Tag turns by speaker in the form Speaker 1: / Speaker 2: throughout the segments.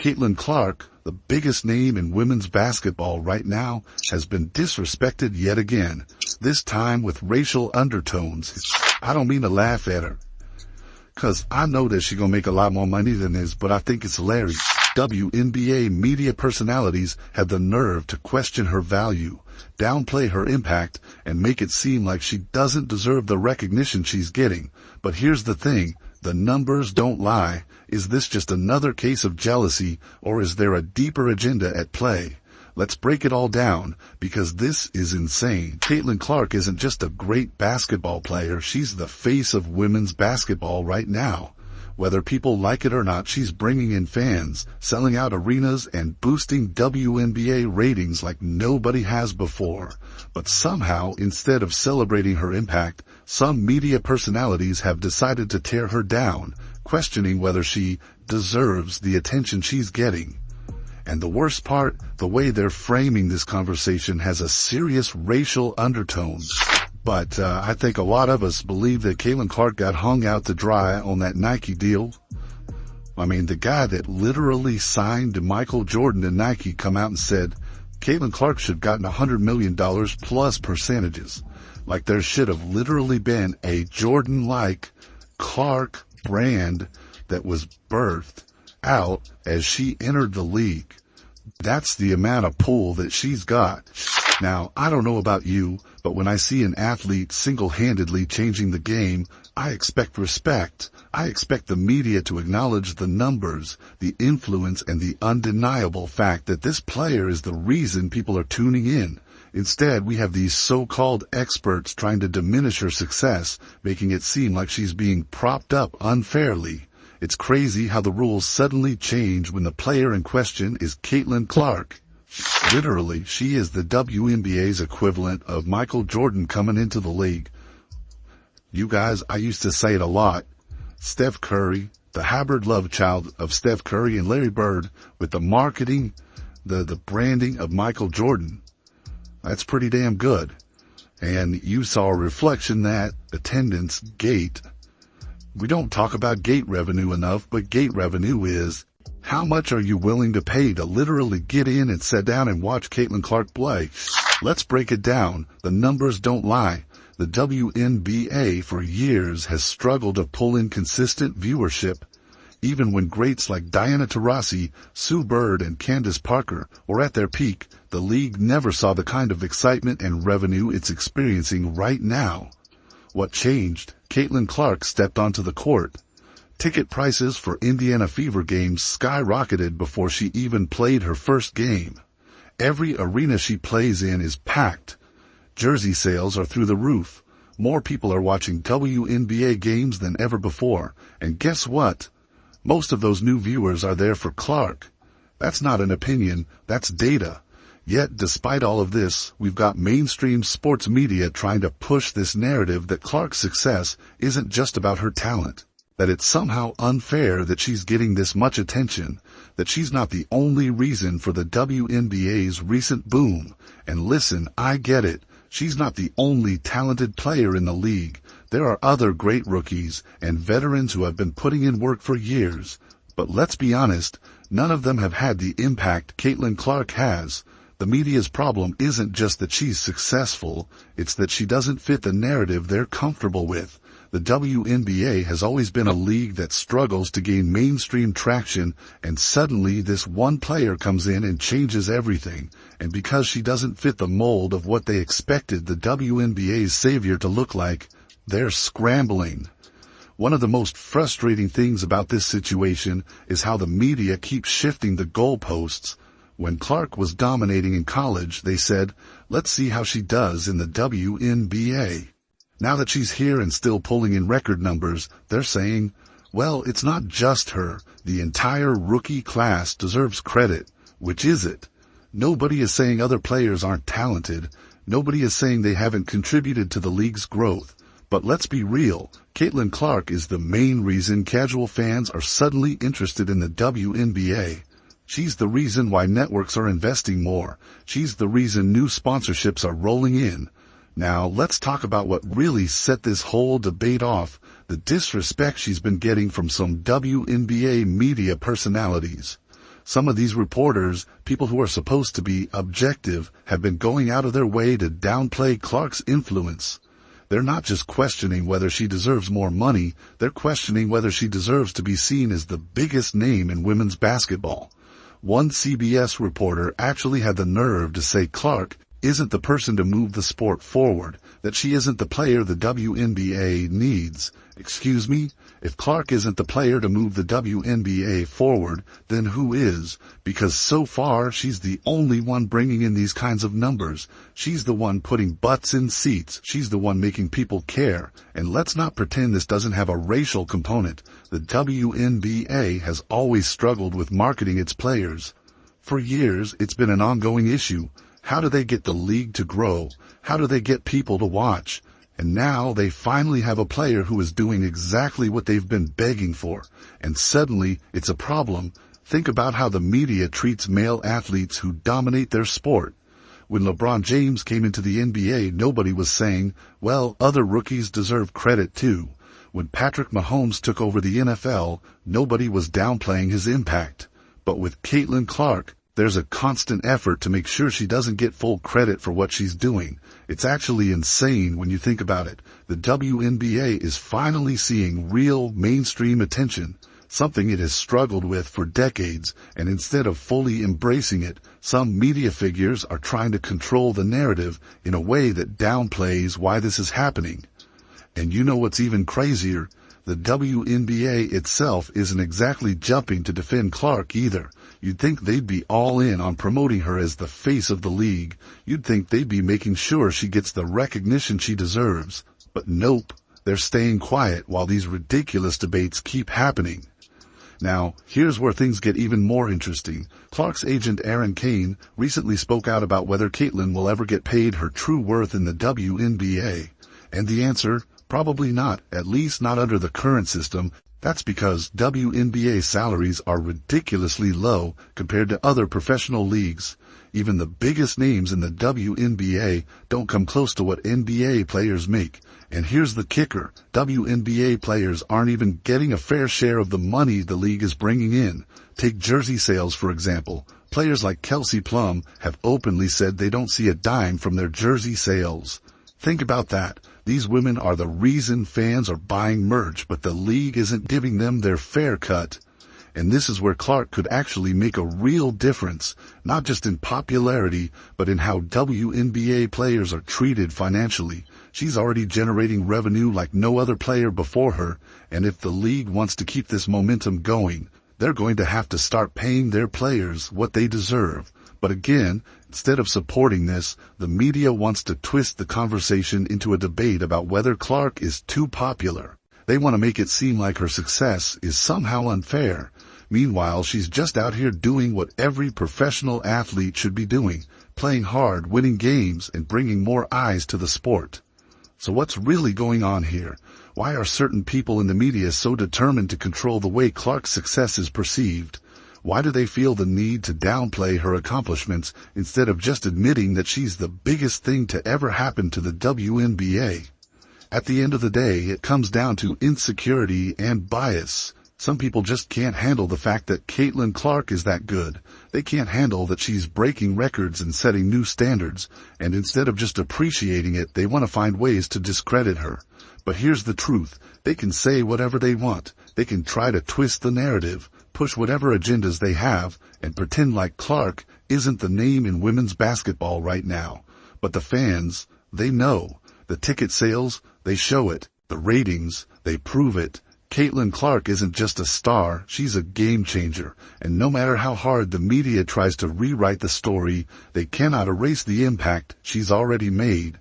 Speaker 1: Caitlin Clark, the biggest name in women's basketball right now, has been disrespected yet again, this time with racial undertones. I don't mean to laugh at her, 'cause I know that she's gonna make a lot more money than this, but I think it's hilarious. WNBA media personalities have the nerve to question her value, downplay her impact, and make it seem like she doesn't deserve the recognition she's getting. But here's the thing, the numbers don't lie. Is this just another case of jealousy, or is there a deeper agenda at play? Let's break it all down, because this is insane. Caitlin Clark isn't just a great basketball player, she's the face of women's basketball right now. Whether people like it or not, she's bringing in fans, selling out arenas, and boosting WNBA ratings like nobody has before. But somehow, instead of celebrating her impact, some media personalities have decided to tear her down, questioning whether she deserves the attention she's getting. And the worst part, the way they're framing this conversation has a serious racial undertone. But I think a lot of us believe that Caitlin Clark got hung out to dry on that Nike deal. I mean, the guy that literally signed Michael Jordan and Nike come out and said Caitlin Clark should have gotten $100 million plus percentages. Like there should have literally been a Jordan-like Clark brand that was birthed out as she entered the league. That's the amount of pull that she's got. Now, I don't know about you, but when I see an athlete single-handedly changing the game, I expect respect. I expect the media to acknowledge the numbers, the influence, and the undeniable fact that this player is the reason people are tuning in. Instead, we have these so-called experts trying to diminish her success, making it seem like she's being propped up unfairly. It's crazy how the rules suddenly change when the player in question is Caitlin Clark. Literally, she is the WNBA's equivalent of Michael Jordan coming into the league. You guys, I used to say it a lot. Steph Curry, the hybrid love child of Steph Curry and Larry Bird, with the marketing, the branding of Michael Jordan. That's pretty damn good. And you saw a reflection that attendance gate. We don't talk about gate revenue enough, but gate revenue is how much are you willing to pay to literally get in and sit down and watch Caitlin Clark play? Let's break it down. The numbers don't lie. The WNBA for years has struggled to pull in consistent viewership. Even when greats like Diana Taurasi, Sue Bird, and Candace Parker were at their peak, the league never saw the kind of excitement and revenue it's experiencing right now. What changed? Caitlin Clark stepped onto the court. Ticket prices for Indiana Fever games skyrocketed before she even played her first game. Every arena she plays in is packed. Jersey sales are through the roof. More people are watching WNBA games than ever before. And guess what? Most of those new viewers are there for Clark. That's not an opinion, that's data. Yet, despite all of this, we've got mainstream sports media trying to push this narrative that Clark's success isn't just about her talent, that it's somehow unfair that she's getting this much attention, that she's not the only reason for the WNBA's recent boom. And listen, I get it. She's not the only talented player in the league. There are other great rookies and veterans who have been putting in work for years. But let's be honest, none of them have had the impact Caitlin Clark has. The media's problem isn't just that she's successful, it's that she doesn't fit the narrative they're comfortable with. The WNBA has always been a league that struggles to gain mainstream traction, and suddenly this one player comes in and changes everything. And because she doesn't fit the mold of what they expected the WNBA's savior to look like, they're scrambling. One of the most frustrating things about this situation is how the media keeps shifting the goalposts. When Clark was dominating in college, they said, let's see how she does in the WNBA. Now that she's here and still pulling in record numbers, they're saying, well, it's not just her. The entire rookie class deserves credit. Which is it? Nobody is saying other players aren't talented. Nobody is saying they haven't contributed to the league's growth. But let's be real, Caitlin Clark is the main reason casual fans are suddenly interested in the WNBA. She's the reason why networks are investing more. She's the reason new sponsorships are rolling in. Now, let's talk about what really set this whole debate off, the disrespect she's been getting from some WNBA media personalities. Some of these reporters, people who are supposed to be objective, have been going out of their way to downplay Clark's influence. They're not just questioning whether she deserves more money, they're questioning whether she deserves to be seen as the biggest name in women's basketball. One CBS reporter actually had the nerve to say Clark isn't the person to move the sport forward, that she isn't the player the WNBA needs. Excuse me? If Clark isn't the player to move the WNBA forward, then who is? Because so far, she's the only one bringing in these kinds of numbers. She's the one putting butts in seats. She's the one making people care. And let's not pretend this doesn't have a racial component. The WNBA has always struggled with marketing its players. For years, it's been an ongoing issue. How do they get the league to grow? How do they get people to watch? And now they finally have a player who is doing exactly what they've been begging for. And suddenly, it's a problem. Think about how the media treats male athletes who dominate their sport. When LeBron James came into the NBA, nobody was saying, well, other rookies deserve credit too. When Patrick Mahomes took over the NFL, nobody was downplaying his impact. But with Caitlin Clark, there's a constant effort to make sure she doesn't get full credit for what she's doing. It's actually insane when you think about it. The WNBA is finally seeing real mainstream attention, something it has struggled with for decades, and instead of fully embracing it, some media figures are trying to control the narrative in a way that downplays why this is happening. And you know what's even crazier? The WNBA itself isn't exactly jumping to defend Clark either. You'd think they'd be all in on promoting her as the face of the league. You'd think they'd be making sure she gets the recognition she deserves. But nope, they're staying quiet while these ridiculous debates keep happening. Now, here's where things get even more interesting. Clark's agent Aaron Kane recently spoke out about whether Caitlin will ever get paid her true worth in the WNBA. And the answer? Probably not, at least not under the current system. That's because WNBA salaries are ridiculously low compared to other professional leagues. Even the biggest names in the WNBA don't come close to what NBA players make. And here's the kicker. WNBA players aren't even getting a fair share of the money the league is bringing in. Take jersey sales, for example. Players like Kelsey Plum have openly said they don't see a dime from their jersey sales. Think about that. These women are the reason fans are buying merch, but the league isn't giving them their fair cut. And this is where Clark could actually make a real difference, not just in popularity, but in how WNBA players are treated financially. She's already generating revenue like no other player before her, and if the league wants to keep this momentum going, they're going to have to start paying their players what they deserve. But again, instead of supporting this, the media wants to twist the conversation into a debate about whether Clark is too popular. They want to make it seem like her success is somehow unfair. Meanwhile, she's just out here doing what every professional athlete should be doing, playing hard, winning games, and bringing more eyes to the sport. So what's really going on here? Why are certain people in the media so determined to control the way Clark's success is perceived? Why do they feel the need to downplay her accomplishments instead of just admitting that she's the biggest thing to ever happen to the WNBA? At the end of the day, it comes down to insecurity and bias. Some people just can't handle the fact that Caitlin Clark is that good. They can't handle that she's breaking records and setting new standards, and instead of just appreciating it, they want to find ways to discredit her. But here's the truth. They can say whatever they want. They can try to twist the narrative, push whatever agendas they have, and pretend like Clark isn't the name in women's basketball right now. But the fans, they know. The ticket sales, they show it. The ratings, they prove it. Caitlin Clark isn't just a star, she's a game changer. And no matter how hard the media tries to rewrite the story, they cannot erase the impact she's already made.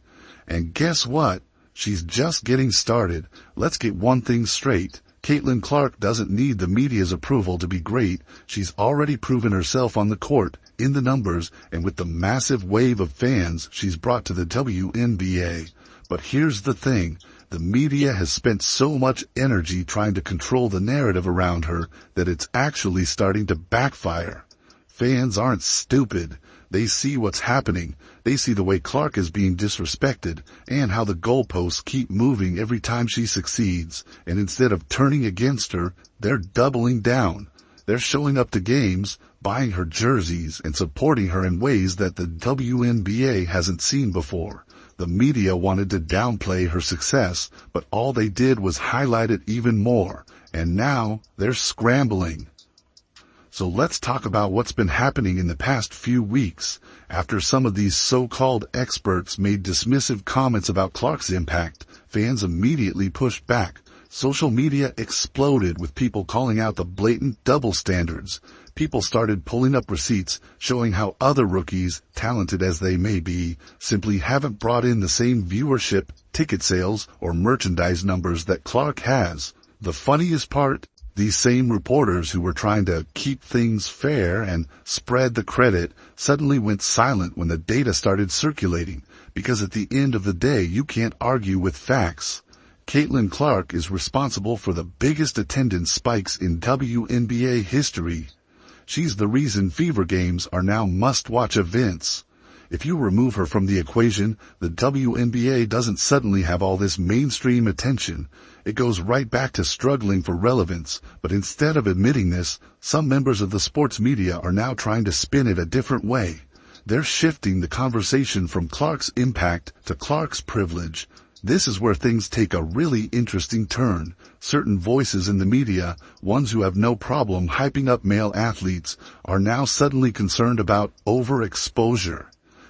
Speaker 1: And guess what? She's just getting started. Let's get one thing straight. Caitlin Clark doesn't need the media's approval to be great. She's already proven herself on the court, in the numbers, and with the massive wave of fans she's brought to the WNBA. But here's the thing. The media has spent so much energy trying to control the narrative around her that it's actually starting to backfire. Fans aren't stupid. They see what's happening. They see the way Clark is being disrespected and how the goalposts keep moving every time she succeeds. And instead of turning against her, they're doubling down. They're showing up to games, buying her jerseys, and supporting her in ways that the WNBA hasn't seen before. The media wanted to downplay her success, but all they did was highlight it even more, and now they're scrambling. So let's talk about what's been happening in the past few weeks. After some of these so-called experts made dismissive comments about Clark's impact, fans immediately pushed back. Social media exploded with people calling out the blatant double standards. People started pulling up receipts showing how other rookies, talented as they may be, simply haven't brought in the same viewership, ticket sales, or merchandise numbers that Clark has. The funniest part? These same reporters who were trying to keep things fair and spread the credit suddenly went silent when the data started circulating, because at the end of the day you can't argue with facts. Caitlin Clark is responsible for the biggest attendance spikes in WNBA history. She's the reason Fever games are now must-watch events. If you remove her from the equation, the WNBA doesn't suddenly have all this mainstream attention. It goes right back to struggling for relevance, but instead of admitting this, some members of the sports media are now trying to spin it a different way. They're shifting the conversation from Clark's impact to Clark's privilege. This is where things take a really interesting turn. Certain voices in the media, ones who have no problem hyping up male athletes, are now suddenly concerned about overexposure.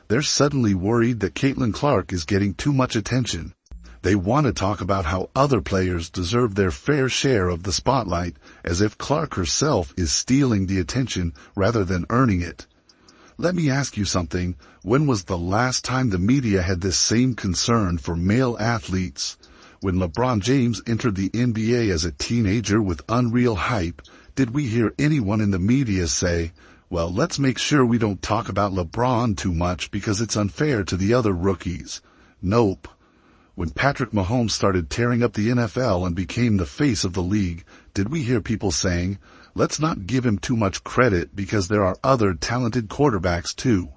Speaker 1: They're suddenly worried that Caitlin Clark is getting too much attention. They want to talk about how other players deserve their fair share of the spotlight, as if Clark herself is stealing the attention rather than earning it. Let me ask you something. When was the last time the media had this same concern for male athletes? When LeBron James entered the NBA as a teenager with unreal hype, did we hear anyone in the media say, well, let's make sure we don't talk about LeBron too much because it's unfair to the other rookies? Nope. When Patrick Mahomes started tearing up the NFL and became the face of the league, did we hear people saying, let's not give him too much credit because there are other talented quarterbacks too?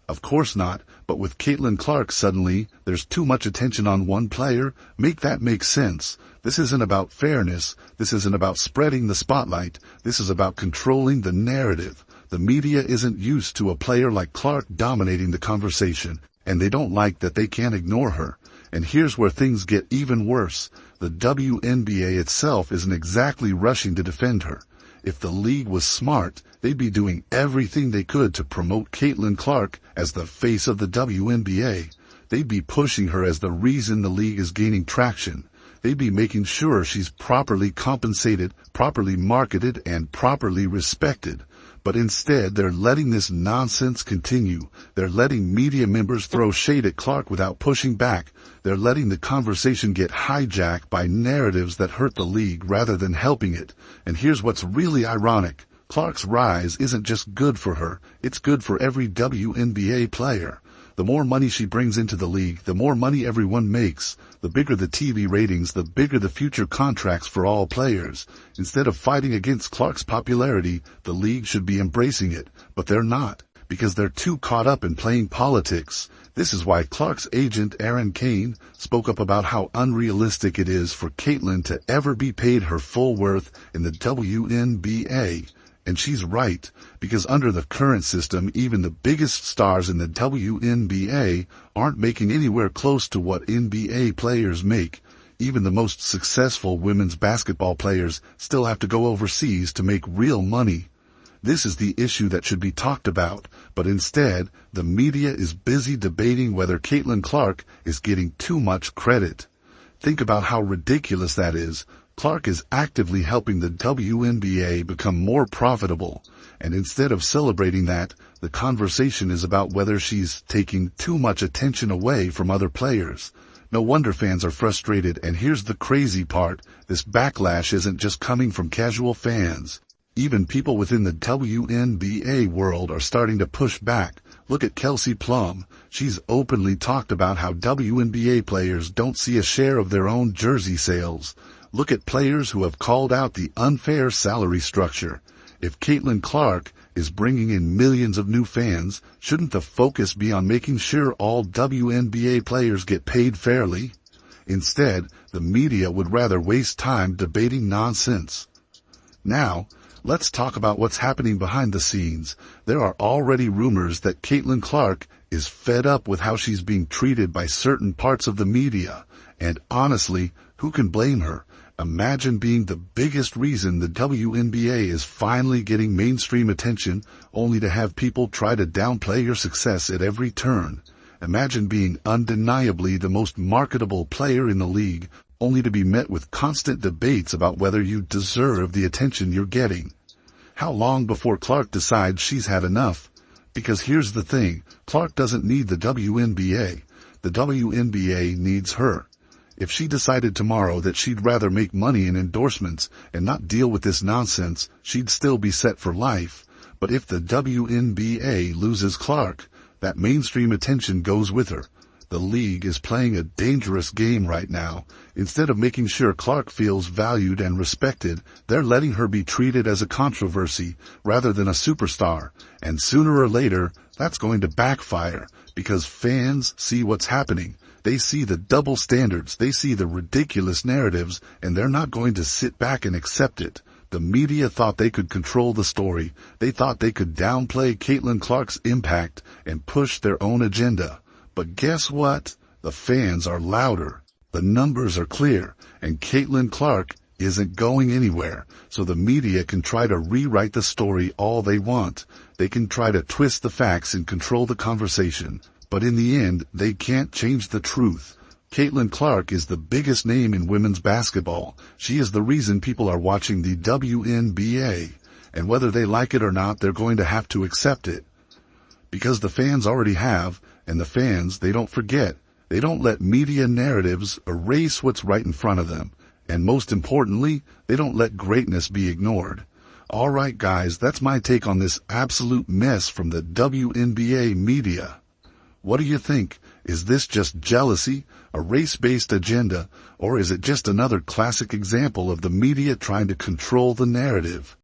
Speaker 1: Of course not, but with Caitlin Clark suddenly, there's too much attention on one player. Make that make sense. This isn't about fairness. This isn't about spreading the spotlight. This is about controlling the narrative. The media isn't used to a player like Clark dominating the conversation, and they don't like that they can't ignore her. And here's where things get even worse. The WNBA itself isn't exactly rushing to defend her. If the league was smart, they'd be doing everything they could to promote Caitlin Clark as the face of the WNBA. They'd be pushing her as the reason the league is gaining traction. They'd be making sure she's properly compensated, properly marketed, and properly respected. But instead, they're letting this nonsense continue. They're letting media members throw shade at Clark without pushing back. They're letting the conversation get hijacked by narratives that hurt the league rather than helping it. And here's what's really ironic. Clark's rise isn't just good for her. It's good for every WNBA player. The more money she brings into the league, the more money everyone makes. The bigger the TV ratings, the bigger the future contracts for all players. Instead of fighting against Clark's popularity, the league should be embracing it. But they're not, because they're too caught up in playing politics. This is why Clark's agent, Aaron Kane, spoke up about how unrealistic it is for Caitlin to ever be paid her full worth in the WNBA. And she's right, because under the current system, even the biggest stars in the WNBA aren't making anywhere close to what NBA players make. Even the most successful women's basketball players still have to go overseas to make real money. This is the issue that should be talked about, but instead, the media is busy debating whether Caitlin Clark is getting too much credit. Think about how ridiculous that is. Clark is actively helping the WNBA become more profitable, and instead of celebrating that, the conversation is about whether she's taking too much attention away from other players. No wonder fans are frustrated, and here's the crazy part. This backlash isn't just coming from casual fans. Even people within the WNBA world are starting to push back. Look at Kelsey Plum. She's openly talked about how WNBA players don't see a share of their own jersey sales. Look at players who have called out the unfair salary structure. If Caitlin Clark is bringing in millions of new fans, shouldn't the focus be on making sure all WNBA players get paid fairly? Instead, the media would rather waste time debating nonsense. Now, Let's talk about what's happening behind the scenes. There are already rumors that Caitlin Clark is fed up with how she's being treated by certain parts of the media. And honestly, who can blame her? Imagine being the biggest reason the WNBA is finally getting mainstream attention, only to have people try to downplay your success at every turn. Imagine being undeniably the most marketable player in the league, only to be met with constant debates about whether you deserve the attention you're getting. How long before Clark decides she's had enough? Because here's the thing, Clark doesn't need the WNBA. The WNBA needs her. If she decided tomorrow that she'd rather make money in endorsements and not deal with this nonsense, she'd still be set for life. But if the WNBA loses Clark, that mainstream attention goes with her. The league is playing a dangerous game right now. Instead of making sure Clark feels valued and respected, they're letting her be treated as a controversy rather than a superstar. And sooner or later, that's going to backfire, because fans see what's happening. They see the double standards, they see the ridiculous narratives, and they're not going to sit back and accept it. The media thought they could control the story. They thought they could downplay Caitlin Clark's impact and push their own agenda. But guess what? The fans are louder. The numbers are clear, and Caitlin Clark isn't going anywhere. So the media can try to rewrite the story all they want. They can try to twist the facts and control the conversation. But in the end, they can't change the truth. Caitlin Clark is the biggest name in women's basketball. She is the reason people are watching the WNBA. And whether they like it or not, they're going to have to accept it. Because the fans already have, and the fans, they don't forget. They don't let media narratives erase what's right in front of them. And most importantly, they don't let greatness be ignored. All right, guys, that's my take on this absolute mess from the WNBA media. What do you think? Is this just jealousy, a race-based agenda, or is it just another classic example of the media trying to control the narrative?